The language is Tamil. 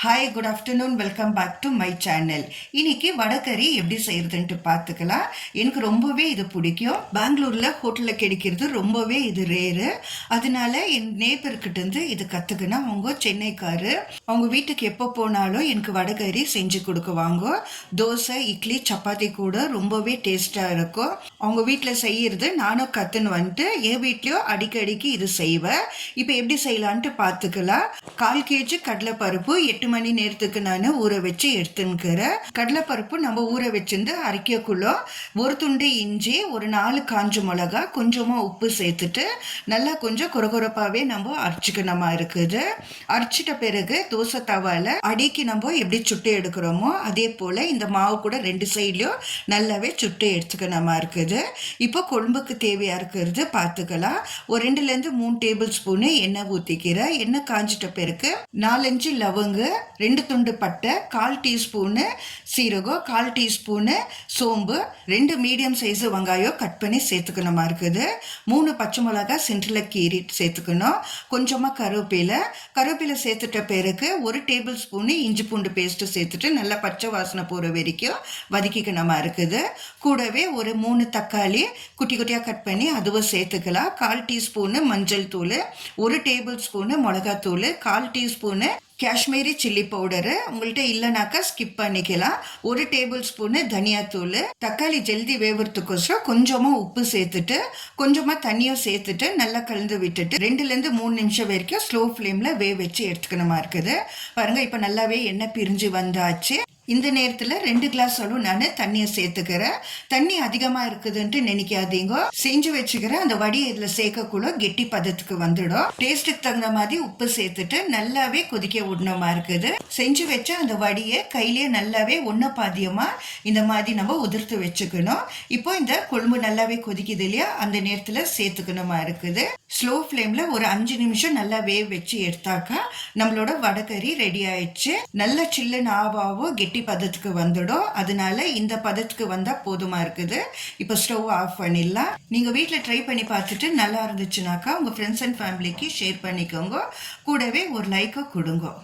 Hi, good afternoon. Welcome back to my channel. இன்னைக்கு வடகறி எப்படி செய்யறதுன்ட்டு பார்த்துக்கலாம். எனக்கு ரொம்பவே இது பிடிக்கும். பெங்களூரில் ஹோட்டலில் கிடைக்கிறது ரொம்பவே இது ரேரு. அதனால என் நேபர்கிட்டேருந்து இது கற்றுக்கினா அவங்க சென்னைக்காரு. அவங்க வீட்டுக்கு எப்போ போனாலும் எனக்கு வடகறி செஞ்சு கொடுக்குவாங்க. தோசை, இட்லி, சப்பாத்தி கூட ரொம்பவே டேஸ்ட்டாக இருக்கும். அவங்க வீட்டில் செய்யறது நானும் கற்றுன்னு வந்துட்டு என் வீட்லேயும் அடிக்கடிக்கு இது செய்வேன். இப்போ எப்படி செய்யலான்ட்டு பார்த்துக்கலாம். 1/4 kg கடலைப்பருப்பு 8 மணி நேரத்துக்கு நான் ஊற வச்சு எடுத்துக்கிறேன். கடலைப்பருப்பு நம்ம ஊற வச்சிருந்து அரைக்கக்குள்ள ஒரு துண்டு இஞ்சி, ஒரு 4 காஞ்ச மிளகா, கொஞ்சமாக உப்பு சேர்த்துட்டு நல்லா கொஞ்சம் குறகுறப்பாகவே நம்ம அரைச்சிக்கணுமா இருக்குது. அரைச்சிட்ட பிறகு தோசை தவால அடிக்கு நம்ம எப்படி சுட்டு எடுக்கிறோமோ அதே போல் இந்த மாவு கூட 2 சைட்லையும் நல்லாவே சுட்டு எடுத்துக்கணுமா இருக்குது. இப்போ கொழும்புக்கு தேவையாக இருக்கிறது பார்த்துக்கலாம். ஒரு 2லேருந்து 3 டேபிள் ஸ்பூனு எண்ணெய் ஊற்றிக்கிறேன். எண்ணெய் காஞ்சிட்ட பிறகு 4-5 லவங்கு, 2 துண்டு பட்டை, 1/4 டீஸ்பூனு சீரகம், 1/4 டீஸ்பூனு சோம்பு, 2 மீடியம் சைஸு வெங்காயம் கட் பண்ணி சேர்த்துக்கணுமா இருக்குது. 3 பச்சை மிளகாய் சென்டரில் கீரி சேர்த்துக்கணும். கொஞ்சமாக கருவேப்பிலை சேர்த்துட்ட பிறகு 1 டேபிள் ஸ்பூனு இஞ்சி பூண்டு பேஸ்ட்டு சேர்த்துட்டு நல்லா பச்சை வாசனை போகிற வரைக்கும் வதக்கிக்கணுமா இருக்குது. கூடவே ஒரு 3 தக்காளி குட்டி குட்டியாக கட் பண்ணி அதுவும் சேர்த்துக்கலாம். 1/4 டீஸ்பூனு மஞ்சள் தூள், 1 டேபிள் ஸ்பூனு மிளகாத்தூள், 1/4 டீஸ்பூனு காஷ்மீரி சில்லி பவுடரு, உங்கள்கிட்ட இல்லைனாக்கா ஸ்கிப் பண்ணிக்கலாம். 1 டேபிள் ஸ்பூனு தனியாத்தூள். தக்காளி ஜல்தி வேவுறதுக்கோசரம் கொஞ்சமாக உப்பு சேர்த்துட்டு கொஞ்சமாக தண்ணியும் சேர்த்துட்டு நல்லா கலந்து விட்டுட்டு 2லேருந்து 3 நிமிஷம் வரைக்கும் ஸ்லோ ஃப்ளேமில் வச்சு எடுத்துக்கணுமா இருக்குது. பாருங்கள், இப்போ நல்லாவே எண்ணெய் பிரிஞ்சு வந்தாச்சு. இந்த நேரத்தில் 2 கிளாஸ் அளவு நான் தண்ணியை சேர்த்துக்கிறேன். தண்ணி அதிகமாக இருக்குதுன்ட்டு நினைக்காதீங்க. செஞ்சு வச்சுக்கிறேன் அந்த வடியை இதில் சேர்க்கக்குள்ள கெட்டி பதத்துக்கு வந்துடும். டேஸ்ட்டுக்கு தகுந்த மாதிரி உப்பு சேர்த்துட்டு நல்லாவே கொதிக்க விடணுமா இருக்குது. செஞ்சு வச்ச அந்த வடியை கையிலேயே நல்லாவே ஒன்றை பாதியமாக இந்த மாதிரி நம்ம உதிர்த்து வச்சுக்கணும். இப்போ இந்த கொழும்பு நல்லாவே கொதிக்குது இல்லையா, அந்த நேரத்தில் சேர்த்துக்கணுமா இருக்குது. ஸ்லோ ஃப்ளேமில் ஒரு 5 நிமிஷம் நல்லா வச்சு எடுத்தாக்கா நம்மளோட வடகறி ரெடி ஆயிடுச்சு. நல்லா சில்லுன்னு ஆவாவோ கெட்டி பதத்துக்கு வந்துடும். அதனால இந்த பதத்துக்கு வந்தால் போதுமா இருக்குது. இப்போ ஸ்டவ் ஆஃப் பண்ணிடலாம். நீங்கள் வீட்டில் ட்ரை பண்ணி பார்த்துட்டு நல்லா இருந்துச்சுனாக்கா உங்கள் ஃப்ரெண்ட்ஸ் அண்ட் ஃபேமிலிக்கு ஷேர் பண்ணிக்கோங்க. கூடவே ஒரு லைக்கை கொடுங்க.